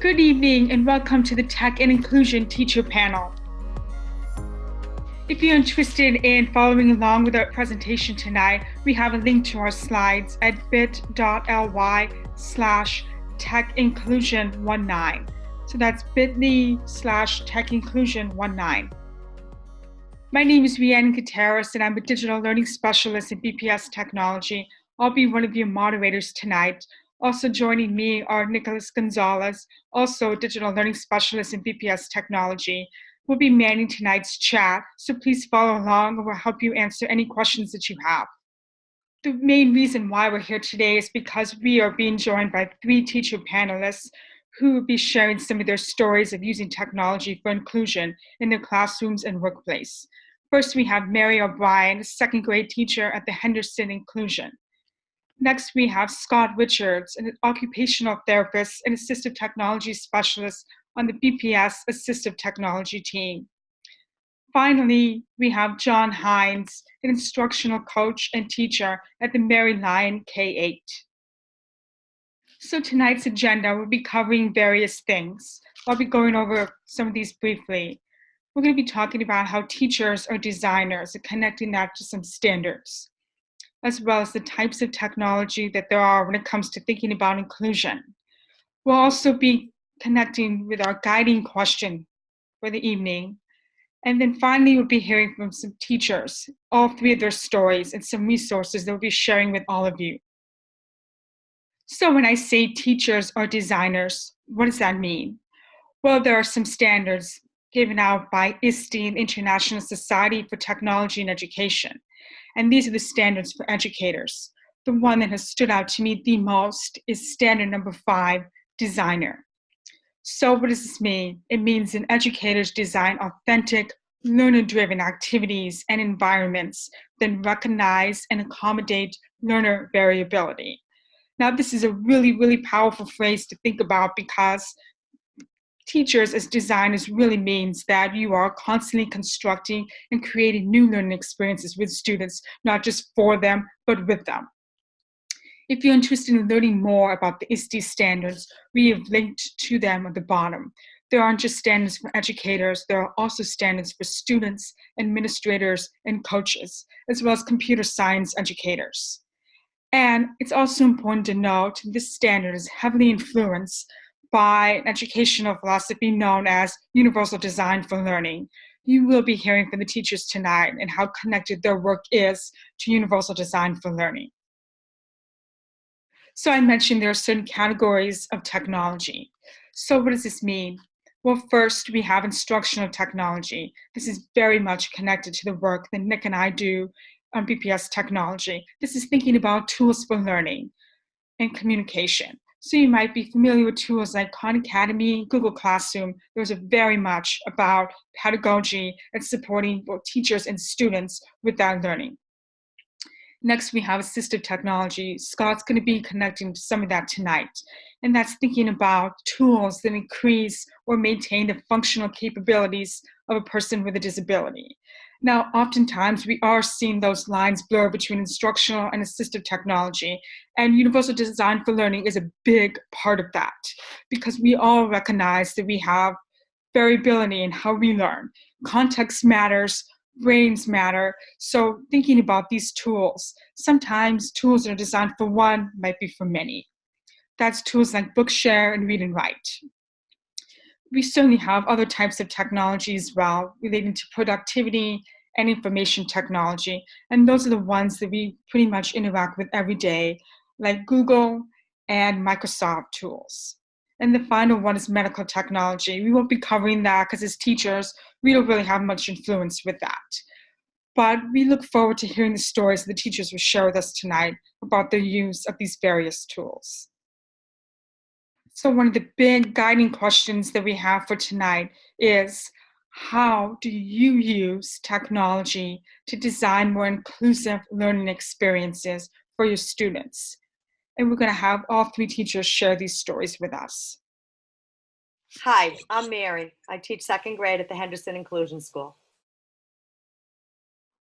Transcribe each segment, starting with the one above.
Good evening and welcome to the Tech and Inclusion Teacher Panel. If you're interested in following along with our presentation tonight, we have a link to our slides at bit.ly/techinclusion19. So that's bit.ly/techinclusion19. My name is Rhiannon Gutierrez and I'm a digital learning specialist in BPSTechnology. I'll be one of your moderators tonight. Also joining me are Nicholas Gonzalez, also a digital learning specialist in BPSTechnology. We'll be manning tonight's chat, so please follow along and we'll help you answer any questions that you have. The main reason why we're here today is because we are being joined by 3 teacher panelists who will be sharing some of their stories of using technology for inclusion in their classrooms and workplace. First, we have Mary O'Brien, a 2nd grade teacher at the Henderson Inclusion. Next, we have Scott Richards, an occupational therapist and assistive technology specialist on the BPS assistive technology team. Finally, we have John Hynes, an instructional coach and teacher at the Lyon K-8. So tonight's agenda will be covering various things. I'll be going over some of these briefly. We're going to be talking about how teachers are designers and connecting that to some standards, as well as the types of technology that there are when it comes to thinking about inclusion. We'll also be connecting with our guiding question for the evening. And then finally, we'll be hearing from some teachers, all 3 of their stories and some resources they'll be sharing with all of you. So when I say teachers are designers, what does that mean? Well, there are some standards given out by ISTE, the International Society for Technology and Education. And these are the standards for educators. The one that has stood out to me the most is standard number 5, designer. So what does this mean? It means that educators design authentic, learner-driven activities and environments that recognize and accommodate learner variability. Now, this is a really, really powerful phrase to think about because teachers as designers really means that you are constantly constructing and creating new learning experiences with students, not just for them, but with them. If you're interested in learning more about the ISTE standards, we have linked to them at the bottom. There aren't just standards for educators, there are also standards for students, administrators, and coaches, as well as computer science educators. And it's also important to note this standard is heavily influenced by an educational philosophy known as universal design for learning. You will be hearing from the teachers tonight and how connected their work is to universal design for learning. So I mentioned there are certain categories of technology. So what does this mean? Well, first we have instructional technology. This is very much connected to the work that Nick and I do on BPSTechnology. This is thinking about tools for learning and communication. So you might be familiar with tools like Khan Academy, Google Classroom. Those are very much about pedagogy and supporting both teachers and students with that learning. Next, we have assistive technology. Scott's going to be connecting to some of that tonight. And that's thinking about tools that increase or maintain the functional capabilities of a person with a disability. Now, oftentimes we are seeing those lines blur between instructional and assistive technology, and universal design for learning is a big part of that because we all recognize that we have variability in how we learn. Context matters, brains matter, so thinking about these tools, sometimes tools that are designed for one might be for many. That's tools like Bookshare and Read&Write. We certainly have other types of technology as well relating to productivity and information technology. And those are the ones that we pretty much interact with every day, like Google and Microsoft tools. And the final one is medical technology. We won't be covering that because as teachers, we don't really have much influence with that. But we look forward to hearing the stories the teachers will share with us tonight about their use of these various tools. So one of the big guiding questions that we have for tonight is, how do you use technology to design more inclusive learning experiences for your students? And we're going to have all 3 teachers share these stories with us. Hi, I'm Mary. I teach 2nd grade at the Henderson Inclusion School.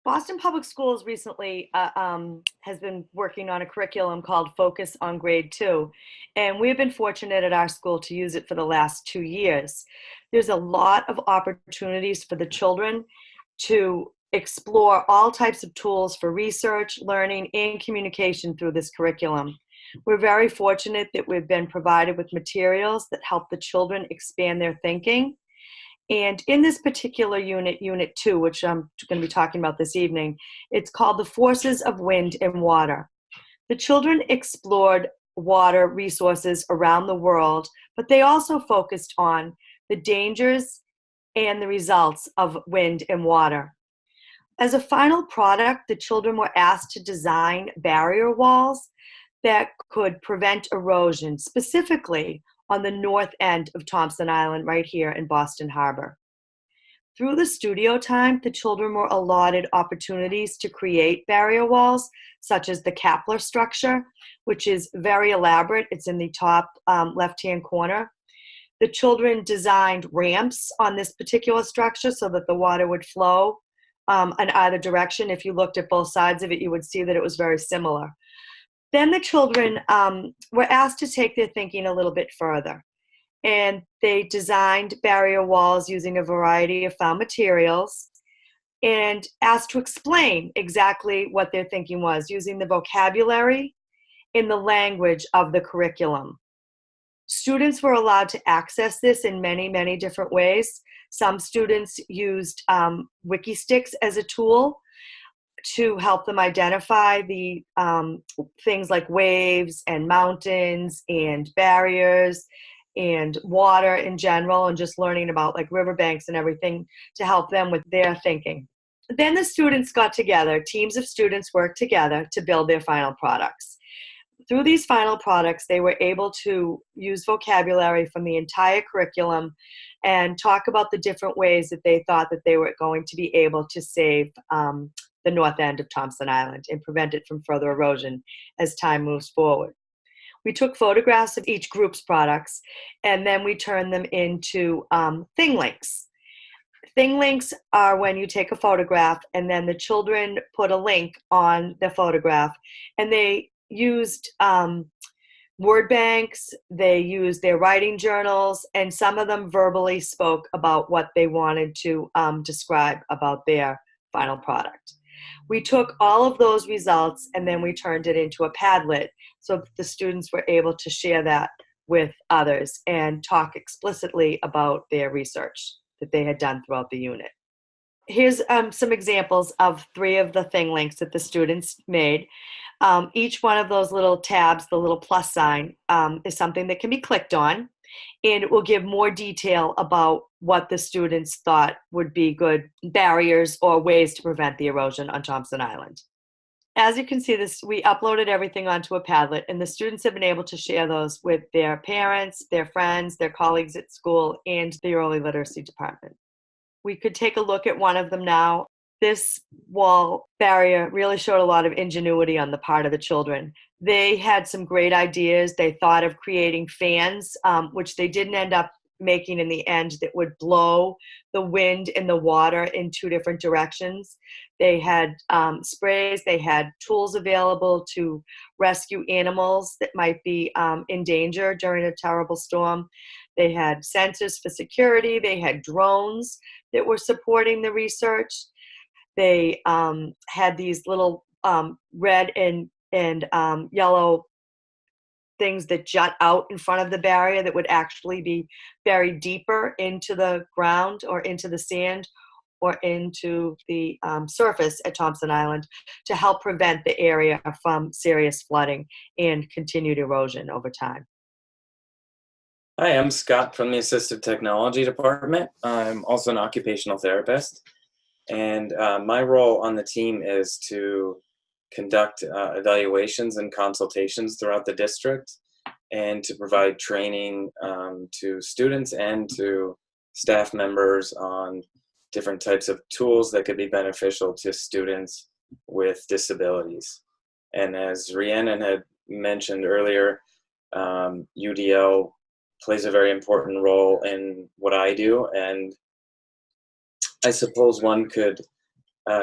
Boston Public Schools recently has been working on a curriculum called Focus on Grade 2, and we've been fortunate at our school to use it for the last 2 years. There's a lot of opportunities for the children to explore all types of tools for research, learning, and communication through this curriculum. We're very fortunate that we've been provided with materials that help the children expand their thinking. And in this particular unit, Unit 2, which I'm going to be talking about this evening, it's called The Forces of Wind and Water. The children explored water resources around the world, but they also focused on the dangers and the results of wind and water. As a final product, the children were asked to design barrier walls that could prevent erosion, specifically on the north end of Thompson Island, right here in Boston Harbor. Through the studio time, the children were allotted opportunities to create barrier walls, such as the Kapler structure, which is very elaborate. It's in the top left-hand corner. The children designed ramps on this particular structure so that the water would flow in either direction. If you looked at both sides of it, you would see that it was very similar. Then the children were asked to take their thinking a little bit further, and they designed barrier walls using a variety of found materials and asked to explain exactly what their thinking was using the vocabulary in the language of the curriculum. Students were allowed to access this in many, many different ways. Some students used WikiSticks as a tool to help them identify the things like waves and mountains and barriers and water in general, and just learning about like riverbanks and everything to help them with their thinking. Then the students got together, teams of students worked together to build their final products. Through these final products, they were able to use vocabulary from the entire curriculum and talk about the different ways that they thought that they were going to be able to save the north end of Thompson Island and prevent it from further erosion as time moves forward. We took photographs of each group's products, and then we turned them into ThingLinks. ThingLinks are when you take a photograph and then the children put a link on the photograph, and they used word banks, they used their writing journals, and some of them verbally spoke about what they wanted to describe about their final product. We took all of those results and then we turned it into a Padlet so that the students were able to share that with others and talk explicitly about their research that they had done throughout the unit. Here's some examples of 3 of the ThingLinks that the students made. Each one of those little tabs, the little plus sign, is something that can be clicked on, and it will give more detail about what the students thought would be good barriers or ways to prevent the erosion on Thompson Island. As you can see, we uploaded everything onto a Padlet, and the students have been able to share those with their parents, their friends, their colleagues at school, and the early literacy department. We could take a look at one of them now. This wall barrier really showed a lot of ingenuity on the part of the children. They had some great ideas. They thought of creating fans, which they didn't end up making in the end, that would blow the wind and the water in 2 different directions. They had sprays. They had tools available to rescue animals that might be in danger during a terrible storm. They had sensors for security. They had drones that were supporting the research. They had these little red and yellow things that jut out in front of the barrier that would actually be buried deeper into the ground or into the sand or into the surface at Thompson Island to help prevent the area from serious flooding and continued erosion over time. Hi, I'm Scott from the Assistive Technology Department. I'm also an occupational therapist, and my role on the team is to conduct evaluations and consultations throughout the district and to provide training to students and to staff members on different types of tools that could be beneficial to students with disabilities. And as Rhiannon had mentioned earlier, UDL plays a very important role in what I do, and I suppose one could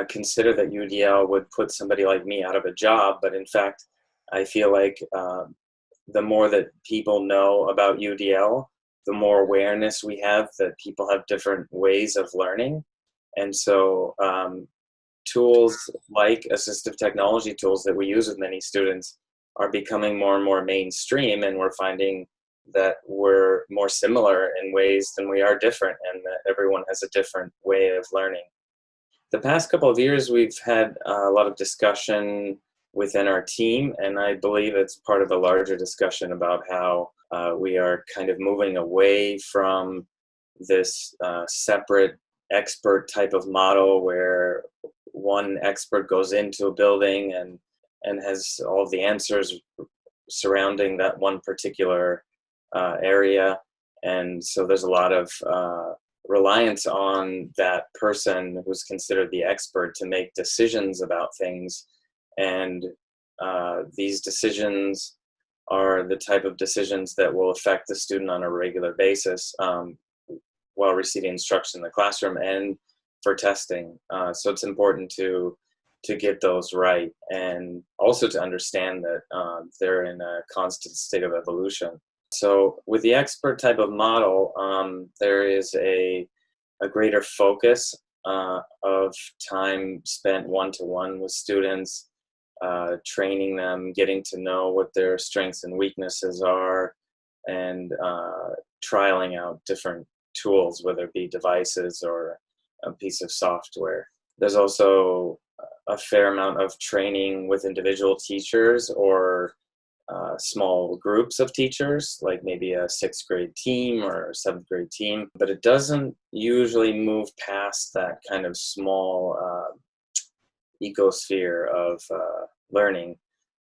consider that UDL would put somebody like me out of a job, but in fact, I feel like the more that people know about UDL, the more awareness we have that people have different ways of learning. And so tools like assistive technology tools that we use with many students are becoming more and more mainstream, and we're finding that we're more similar in ways than we are different, and that everyone has a different way of learning. The past couple of years, we've had a lot of discussion within our team, and I believe it's part of a larger discussion about how we are kind of moving away from this separate expert type of model where one expert goes into a building and has all of the answers surrounding that one particular area. And so there's a lot of reliance on that person who's considered the expert to make decisions about things. And these decisions are the type of decisions that will affect the student on a regular basis while receiving instruction in the classroom and for testing. So it's important to get those right, and also to understand that they're in a constant state of evolution. So with the expert type of model, there is a greater focus of time spent one-to-one with students, training them, getting to know what their strengths and weaknesses are, and trialing out different tools, whether it be devices or a piece of software. There's also a fair amount of training with individual teachers or small groups of teachers, like maybe a 6th grade team or a 7th grade team, but it doesn't usually move past that kind of small ecosphere of learning.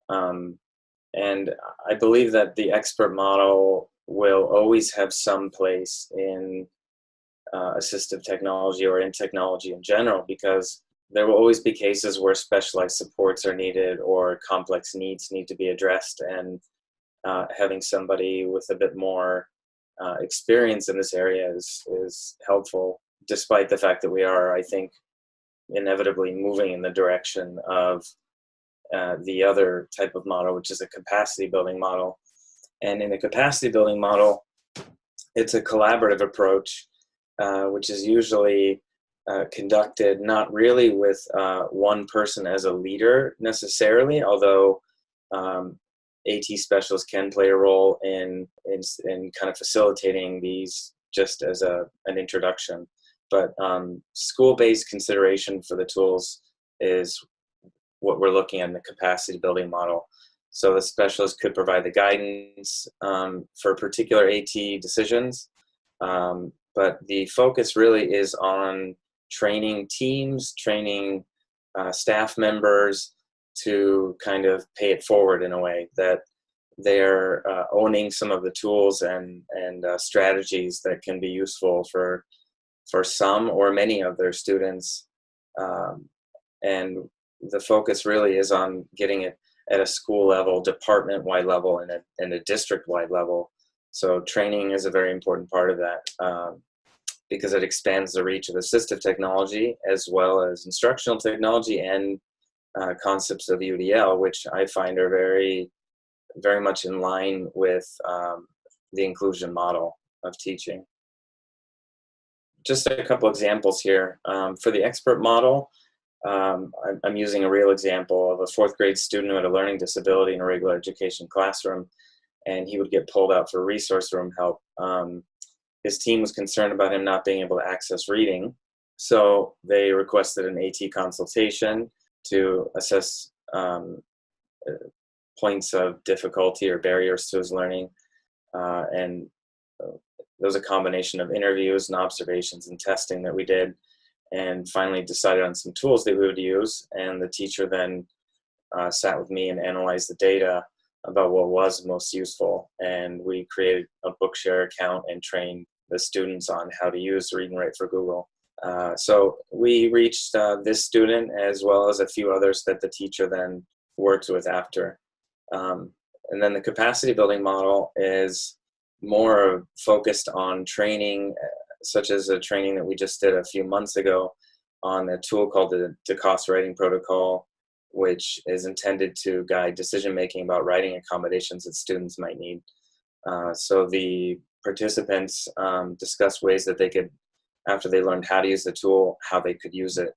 And I believe that the expert model will always have some place in assistive technology or in technology in general, because there will always be cases where specialized supports are needed or complex needs need to be addressed, and having somebody with a bit more experience in this area is helpful, despite the fact that we are, I think, inevitably moving in the direction of the other type of model, which is a capacity building model. And in a capacity building model, it's a collaborative approach, which is usually conducted not really with one person as a leader necessarily, although AT specialists can play a role in kind of facilitating these just as an introduction. But school-based consideration for the tools is what we're looking at in the capacity building model. So the specialist could provide the guidance for particular AT decisions, but the focus really is on training teams, training staff members to kind of pay it forward in a way that they're owning some of the tools and strategies that can be useful for some or many of their students. And the focus really is on getting it at a school level, department-wide level, and a district-wide level. So training is a very important part of that, because it expands the reach of assistive technology as well as instructional technology and concepts of UDL, which I find are very, very much in line with the inclusion model of teaching. Just a couple examples here. For the expert model, I'm using a real example of a 4th grade student who had a learning disability in a regular education classroom, and he would get pulled out for resource room help. His team was concerned about him not being able to access reading, so they requested an AT consultation to assess points of difficulty or barriers to his learning. And there was a combination of interviews and observations and testing that we did, and finally decided on some tools that we would use. And the teacher then sat with me and analyzed the data about what was most useful. And we created a Bookshare account and trained the students on how to use Read&Write for Google. So we reached this student as well as a few others that the teacher then worked with after. And then the capacity building model is more focused on training, such as a training that we just did a few months ago on a tool called the DeCoste Writing Protocol, which is intended to guide decision-making about writing accommodations that students might need. So the participants discussed ways that they could, after they learned how to use the tool, how they could use it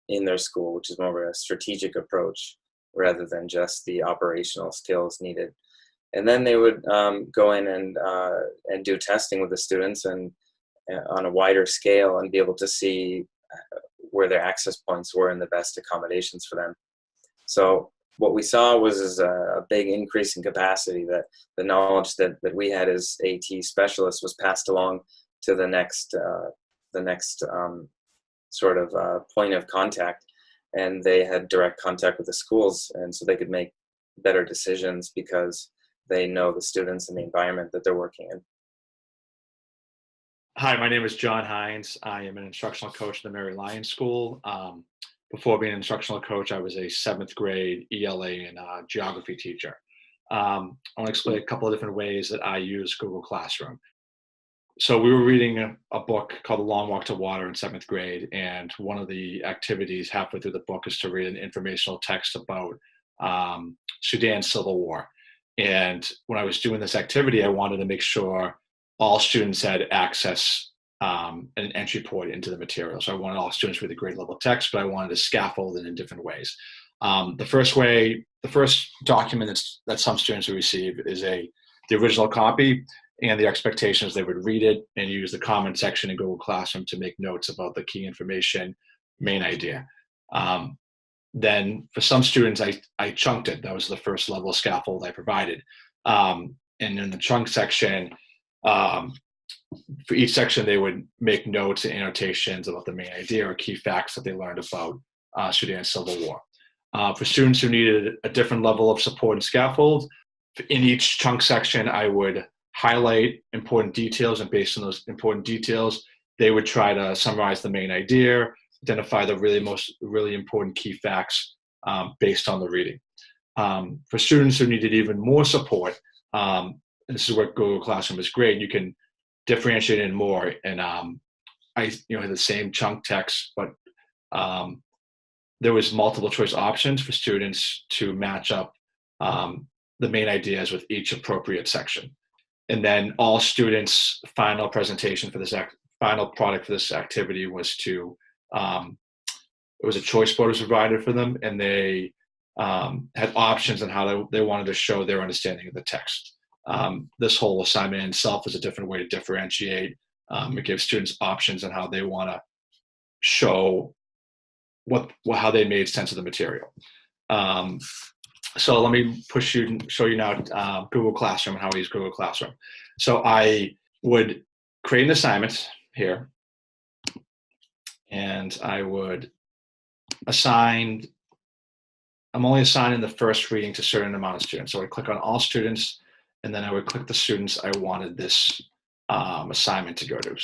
in their school, which is more of a strategic approach rather than just the operational skills needed. And then they would go in and do testing with the students and on a wider scale and be able to see where their access points were and the best accommodations for them. So what we saw was a big increase in capacity, that the knowledge that we had as AT specialists was passed along to the next sort of point of contact, and they had direct contact with the schools, and so they could make better decisions because they know the students and the environment that they're working in. Hi, my name is John Hynes. I am an instructional coach at the Mary Lyon School. Before being an instructional coach, I was a 7th grade ELA and geography teacher. I want to explain a couple of different ways that I use Google Classroom. So we were reading a book called The Long Walk to Water in 7th grade, and one of the activities halfway through the book is to read an informational text about Sudan's civil war. And when I was doing this activity, I wanted to make sure all students had access an entry point into the material. So I wanted all students to read the grade level text, but I wanted to scaffold it in different ways. The first document that some students will receive is the original copy, and the expectation is they would read it and use the comment section in Google Classroom to make notes about the key information, main idea. Then for some students, I chunked it. That was the first level scaffold I provided. And in the chunk section, for each section, they would make notes and annotations about the main idea or key facts that they learned about Sudan's civil war. For students who needed a different level of support and scaffold, in each chunk section, I would highlight important details, and based on those important details, they would try to summarize the main idea, identify the really important key facts based on the reading. For students who needed even more support, and this is where Google Classroom is great, you can differentiate it more. And I had the same chunk text, but there was multiple choice options for students to match up the main ideas with each appropriate section. And then all students' final presentation for this final product for this activity was it was a choice board was provided for them, and they had options on how they wanted to show their understanding of the text. This whole assignment in itself is a different way to differentiate. It gives students options on how they want to show how they made sense of the material. So let me show you now Google Classroom and how we use Google Classroom. So I would create an assignment here, and I would I'm only assigning the first reading to a certain amount of students. So I would click on all students, and then I would click the students I wanted this assignment to go to.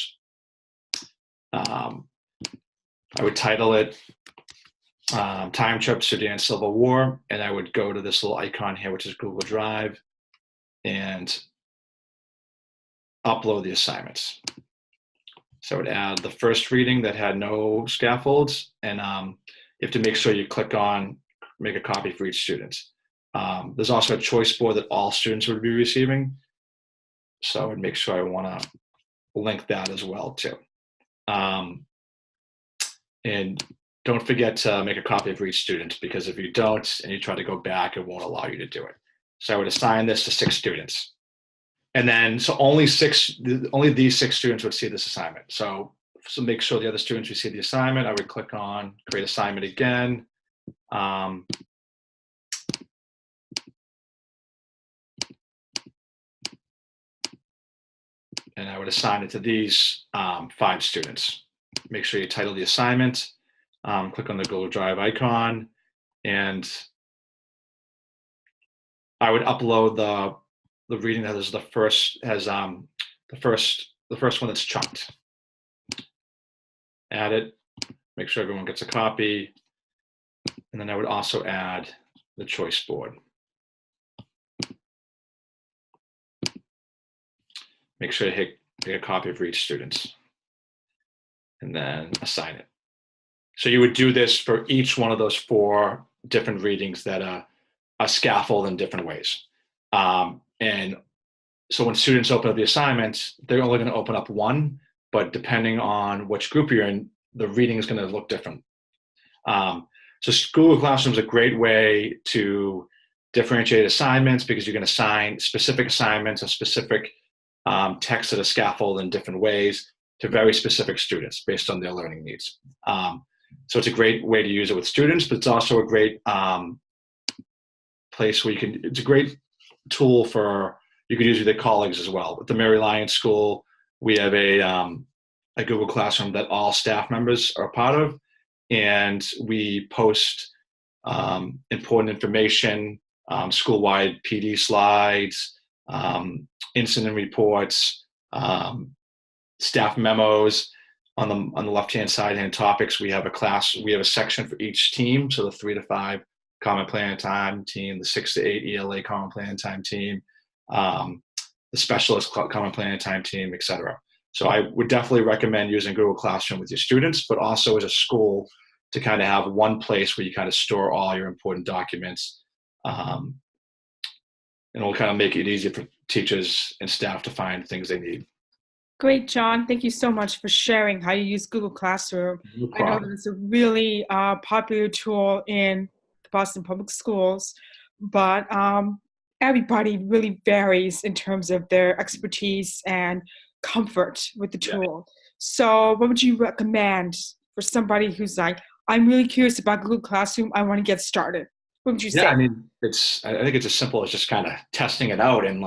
I would title it Time Trip Sudan Civil War, and I would go to this little icon here, which is Google Drive, and upload the assignments. So I would add the first reading that had no scaffolds, and you have to make sure you click on make a copy for each student. There's also a choice board that all students would be receiving, so I would make sure I want to link that as well too. And don't forget to make a copy for each student, because if you don't and you try to go back, it won't allow you to do it. So I would assign this to 6 students. And then, so only these 6 students would see this assignment. So make sure the other students receive the assignment. I would click on create assignment again. And I would assign it to these 5 students. Make sure you title the assignment. Click on the Google Drive icon, and I would upload the reading that is the first one that's chunked. Add it. Make sure everyone gets a copy, and then I would also add the choice board. Make sure to take a copy for each student, and then assign it. So you would do this for each one of those 4 different readings that are scaffold in different ways. And so when students open up the assignment, they're only going to open up one, but depending on which group you're in, the reading is going to look different. So Google Classroom is a great way to differentiate assignments because you can assign specific assignments or specific text that are scaffold in different ways to very specific students based on their learning needs. So it's a great way to use it with students, but it's also a great place where it's a great tool you could use with your colleagues as well. With the Mary Lyon School, we have a Google Classroom that all staff members are part of, and we post important information, school-wide PD slides, incident reports, staff memos. On the left-hand side, and topics, we have a section for each team. So the 3 to 5 common plan time team, the 6 to 8 ELA common plan time team, the specialist common plan time team, etc. So I would definitely recommend using Google Classroom with your students, but also as a school to kind of have one place where you kind of store all your important documents. And it'll kind of make it easier for teachers and staff to find things they need. Great, John. Thank you so much for sharing how you use Google Classroom. No I know problem. that it's a really popular tool in the Boston Public Schools, but everybody really varies in terms of their expertise and comfort with the tool. So what would you recommend for somebody who's like, I'm really curious about Google Classroom, I want to get started? What would you say? Yeah, I mean, I think it's as simple as just kind of testing it out and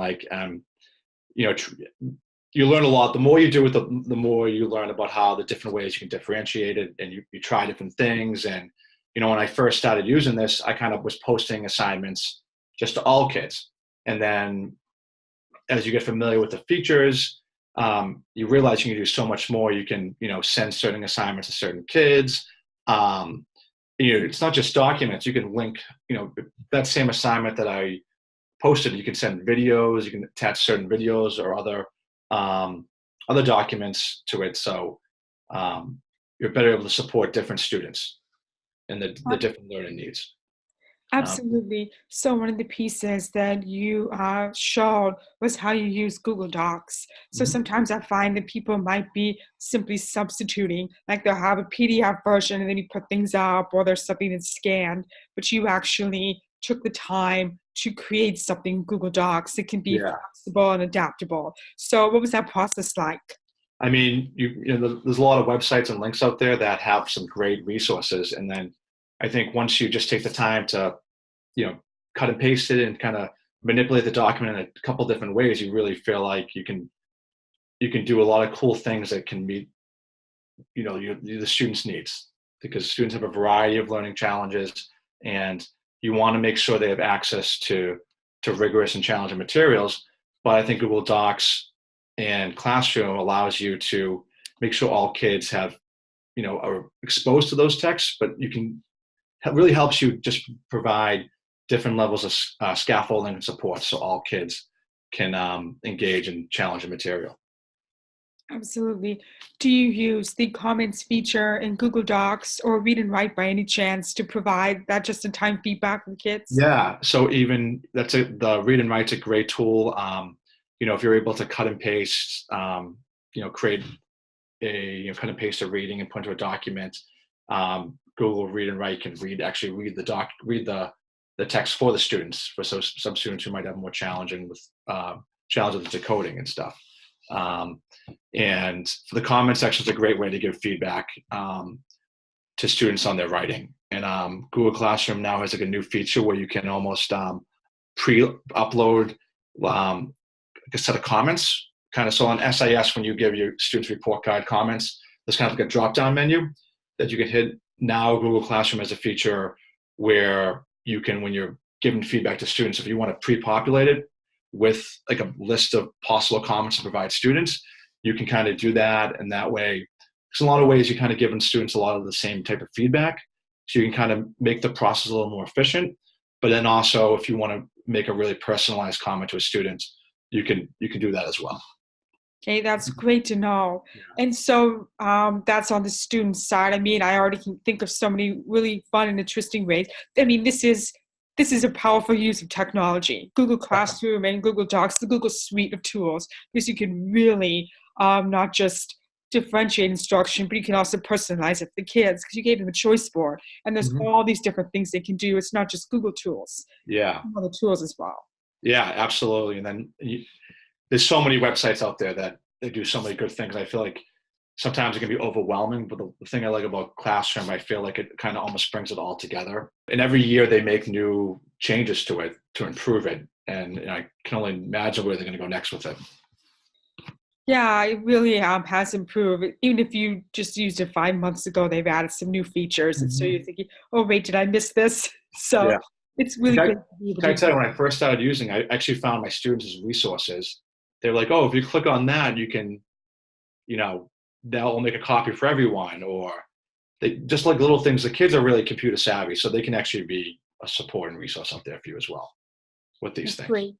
you learn a lot. The more you do it, the more you learn about how the different ways you can differentiate it, and you try different things. And, when I first started using this, I kind of was posting assignments just to all kids. And then as you get familiar with the features, you realize you can do so much more. You can, send certain assignments to certain kids. It's not just documents. You can link, that same assignment that I posted, you can send videos, you can attach certain videos or other documents to it. So you're better able to support different students and the different learning needs. Absolutely. So one of the pieces that you showed was how you use Google Docs. So sometimes I find that people might be simply substituting, like they'll have a PDF version and then you put things up, or there's something that's scanned, but you actually took the time to create something in Google Docs that can be flexible and adaptable. So what was that process like? I mean, there's a lot of websites and links out there that have some great resources. And then I think once you just take the time to, cut and paste it and kind of manipulate the document in a couple different ways, you really feel like you can do a lot of cool things that can meet, the students' needs, because students have a variety of learning challenges, and you want to make sure they have access to rigorous and challenging materials. But I think Google Docs and Classroom allows you to make sure all kids have, are exposed to those texts, but it really helps you just provide different levels of scaffolding and support so all kids can engage in challenging material. Absolutely. Do you use the comments feature in Google Docs or Read&Write by any chance to provide that just-in-time feedback for kids? Yeah, so even the Read&Write's a great tool. If you're able to cut and paste, create cut and paste a reading and put into a document, Google Read&Write can read the text for the students, for some students who might have more challenges with decoding and stuff. And for the comment section is a great way to give feedback to students on their writing. And Google Classroom now has like a new feature where you can almost pre-upload a set of comments. Kind of so on SIS, when you give your students report card comments, there's kind of like a drop-down menu that you can hit. Now Google Classroom has a feature where you can, when you're giving feedback to students, if you want to pre-populate it with like a list of possible comments to provide students, you can kind of do that. And that way, there's a lot of ways you're kind of giving students a lot of the same type of feedback. So you can kind of make the process a little more efficient. But then also, if you want to make a really personalized comment to a student, you can do that as well. Okay, that's great to know. Yeah. And so that's on the student side. I mean, I already can think of so many really fun and interesting ways. I mean, this is a powerful use of technology. Google Classroom and Google Docs, the Google suite of tools, because you can really not just differentiate instruction, but you can also personalize it for the kids because you gave them a choice board, and there's Mhm. all these different things they can do. It's not just Google tools, Yeah. other tools as well. Yeah, absolutely. And then there's so many websites out there that they do so many good things. I feel like sometimes it can be overwhelming, but the thing I like about Classroom, I feel like it kind of almost brings it all together. And every year they make new changes to it to improve it. And I can only imagine where they're going to go next with it. Yeah, it really has improved. Even if you just used it 5 months ago, they've added some new features. And so you're thinking, oh, wait, did I miss this? So Yeah. it's really Can great to be able I to tell do. you, when I first started using, I actually found my students as resources. They were like, oh, if you click on that, you can, they'll make a copy for everyone, or they just like little things. The kids are really computer savvy, so they can actually be a support and resource out there for you as well with these That's things. great.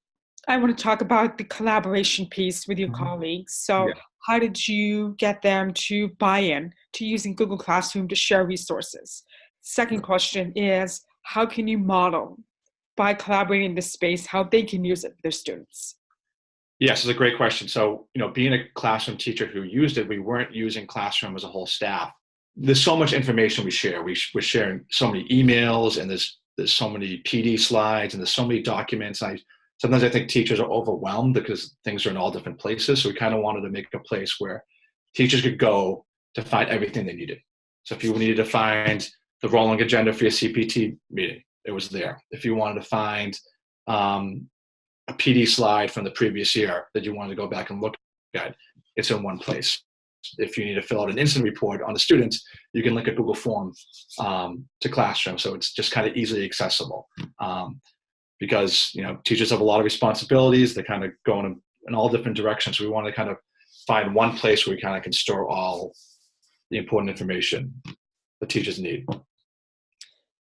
I want to talk about the collaboration piece with your Mhm. colleagues. So Yeah. how did you get them to buy in to using Google Classroom to share resources? Second question is, how can you model by collaborating in this space how they can use it for their students? Yes, it's a great question. So, being a classroom teacher who used it, we weren't using Classroom as a whole staff. There's so much information we share. We're sharing so many emails, and there's so many PD slides, and there's so many documents. Sometimes I think teachers are overwhelmed because things are in all different places. So we kind of wanted to make a place where teachers could go to find everything they needed. So if you needed to find the rolling agenda for your CPT meeting, it was there. If you wanted to find a PD slide from the previous year that you wanted to go back and look at, it's in one place. If you need to fill out an incident report on the students, you can link a Google form to Classroom, so it's just kind of easily accessible. Because teachers have a lot of responsibilities; they kind of go in all different directions. So we want to kind of find one place where we kind of can store all the important information the teachers need.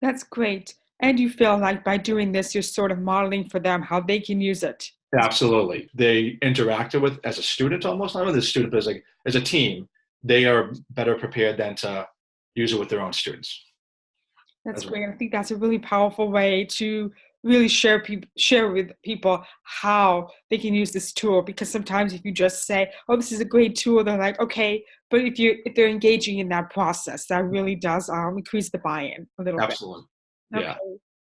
That's great. And you feel like by doing this, you're sort of modeling for them how they can use it. Absolutely. They interacted with as a student almost, not with a student, but as a team, they are better prepared than to use it with their own students. That's As well. great. I think that's a really powerful way to really share with people how they can use this tool. Because sometimes if you just say, "Oh, this is a great tool," they're like, "Okay," but if they're engaging in that process, that really does increase the buy-in a little bit. Absolutely. Okay. Yeah.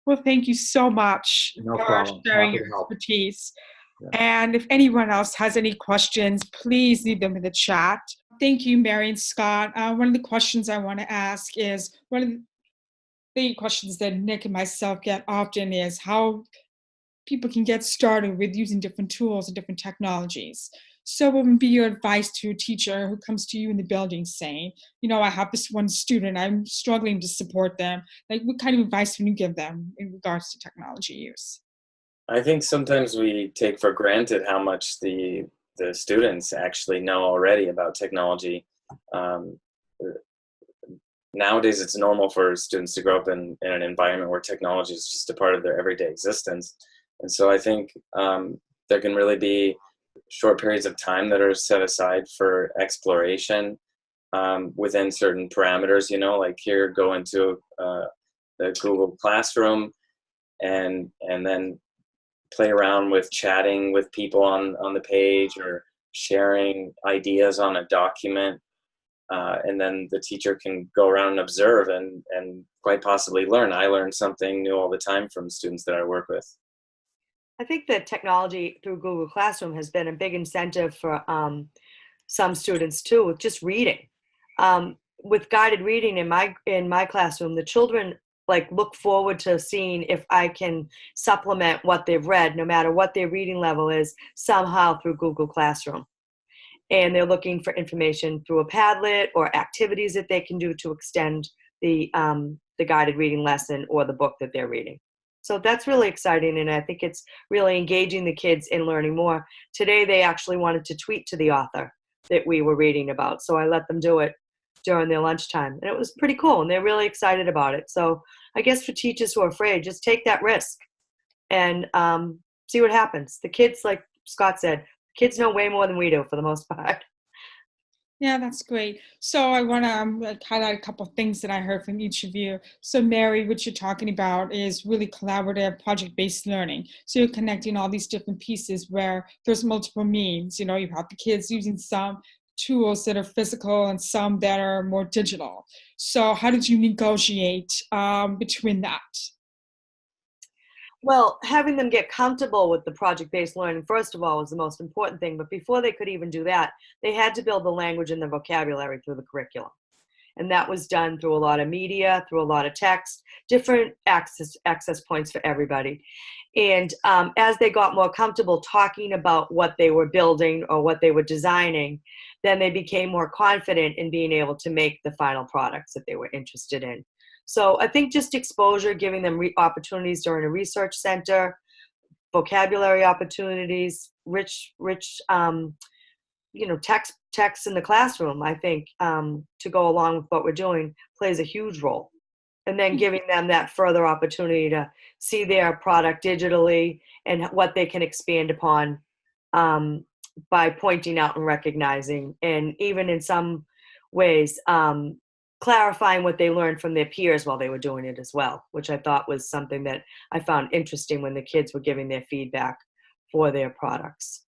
Well, thank you so much No for problem. sharing Happy your to help. expertise. Yeah. And if anyone else has any questions, please leave them in the chat. Thank you, Mary and Scott. One of the questions I want to ask is, one of the questions that Nick and myself get often is how people can get started with using different tools and different technologies. So what would be your advice to a teacher who comes to you in the building saying, I have this one student, I'm struggling to support them. Like, what kind of advice can you give them in regards to technology use? I think sometimes we take for granted how much the students actually know already about technology. Um, Nowadays, it's normal for students to grow up in an environment where technology is just a part of their everyday existence. And so I think there can really be short periods of time that are set aside for exploration within certain parameters, like here, go into the Google Classroom and then play around with chatting with people on the page or sharing ideas on a document. And then the teacher can go around and observe and quite possibly learn. I learn something new all the time from students that I work with. I think that technology through Google Classroom has been a big incentive for some students too, with just reading. With guided reading in my classroom, the children look forward to seeing if I can supplement what they've read, no matter what their reading level is, somehow through Google Classroom. And they're looking for information through a Padlet or activities that they can do to extend the guided reading lesson or the book that they're reading. So that's really exciting, and I think it's really engaging the kids in learning more. Today, they actually wanted to tweet to the author that we were reading about, so I let them do it during their lunchtime, and it was pretty cool, and they're really excited about it. So I guess for teachers who are afraid, just take that risk and see what happens. The kids, like Scott said, Kids know way more than we do for the most part. Yeah, that's great. So I want to highlight a couple of things that I heard from each of you. So Mary, what you're talking about is really collaborative project-based learning. So you're connecting all these different pieces where there's multiple means. You know, you have the kids using some tools that are physical and some that are more digital. So how did you negotiate between that? Well, having them get comfortable with the project-based learning, first of all, was the most important thing. But before they could even do that, they had to build the language and the vocabulary through the curriculum. And that was done through a lot of media, through a lot of text, different access points for everybody. And as they got more comfortable talking about what they were building or what they were designing, then they became more confident in being able to make the final products that they were interested in. So I think just exposure, giving them opportunities during a research center, vocabulary opportunities, rich text in the classroom, I think, to go along with what we're doing plays a huge role. And then giving them that further opportunity to see their product digitally and what they can expand upon by pointing out and recognizing, and even in some ways, clarifying what they learned from their peers while they were doing it as well, which I thought was something that I found interesting when the kids were giving their feedback for their products.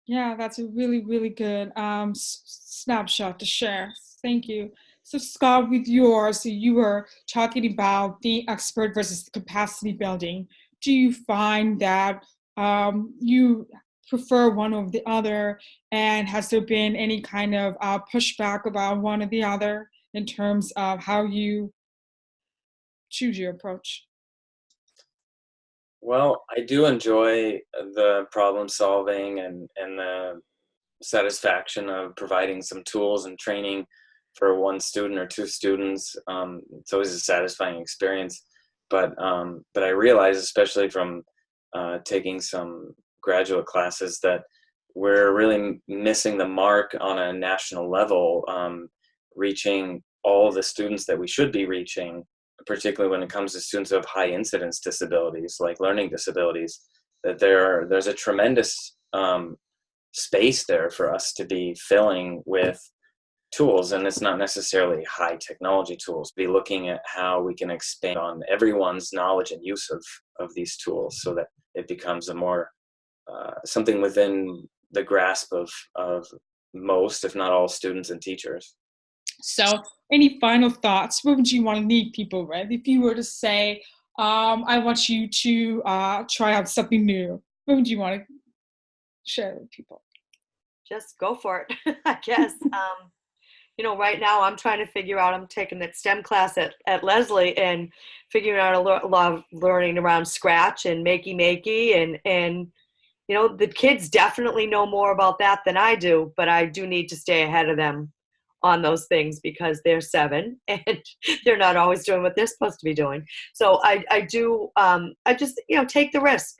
Yeah, that's a really, really good snapshot to share. Thank you. So Scott, with yours, so you were talking about the expert versus the capacity building. Do you find that you prefer one over the other? And has there been any kind of pushback about one or the other in terms of how you choose your approach? Well, I do enjoy the problem solving and the satisfaction of providing some tools and training for one student or two students. It's always a satisfying experience. But I realize, especially from taking some graduate classes, that we're really missing the mark on a national level, reaching all the students that we should be reaching, particularly when it comes to students who have high incidence disabilities, like learning disabilities, that there's a tremendous space there for us to be filling with tools. And it's not necessarily high technology tools, be looking at how we can expand on everyone's knowledge and use of these tools so that it becomes a more something within the grasp of most, if not all, students and teachers. So any final thoughts? What would you want to leave people with? If you were to say, I want you to try out something new, what would you want to share with people? Just go for it, I guess. Right now I'm trying to figure out, I'm taking that STEM class at Leslie and figuring out a lot of learning around Scratch and makey, and the kids definitely know more about that than I do, but I do need to stay ahead of them on those things because they're 7 and they're not always doing what they're supposed to be doing. So I just take the risk.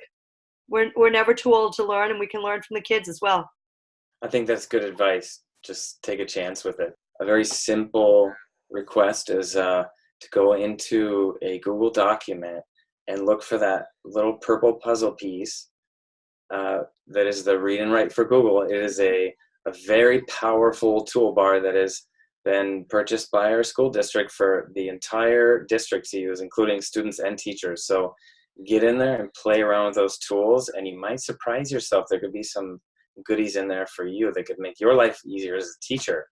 We're never too old to learn, and we can learn from the kids as well. I think that's good advice. Just take a chance with it. A very simple request is to go into a Google document and look for that little purple puzzle piece that is the Read and Write for Google. It is a very powerful toolbar that has been purchased by our school district for the entire district to use, including students and teachers. So get in there and play around with those tools, and you might surprise yourself. There could be some goodies in there for you that could make your life easier as a teacher.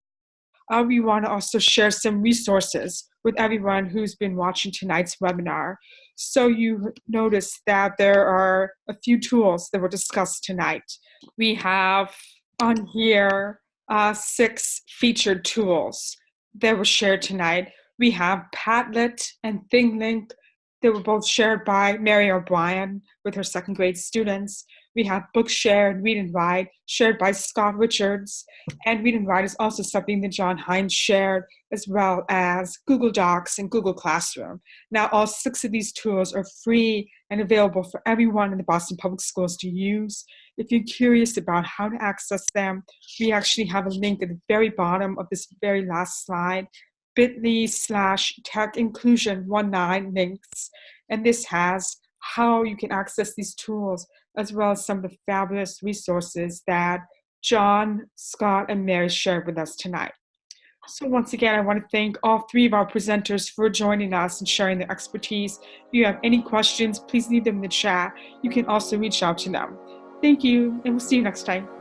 We want to also share some resources with everyone who's been watching tonight's webinar. So you notice that there are a few tools that were discussed tonight. We have on here 6 featured tools that were shared tonight. We have Padlet and ThingLink that were both shared by Mary O'Brien with her 2nd grade students. We have Bookshare and Read&Write shared by Scott Richards. And Read&Write is also something that John Hynes shared, as well as Google Docs and Google Classroom. Now, all 6 of these tools are free and available for everyone in the Boston Public Schools to use. If you're curious about how to access them, we actually have a link at the very bottom of this very last slide, bit.ly/TechInclusion19 links. And this has how you can access these tools, as well as some of the fabulous resources that John, Scott, and Mary shared with us tonight. So once again, I want to thank all three of our presenters for joining us and sharing their expertise. If you have any questions, please leave them in the chat. You can also reach out to them. Thank you, and we'll see you next time.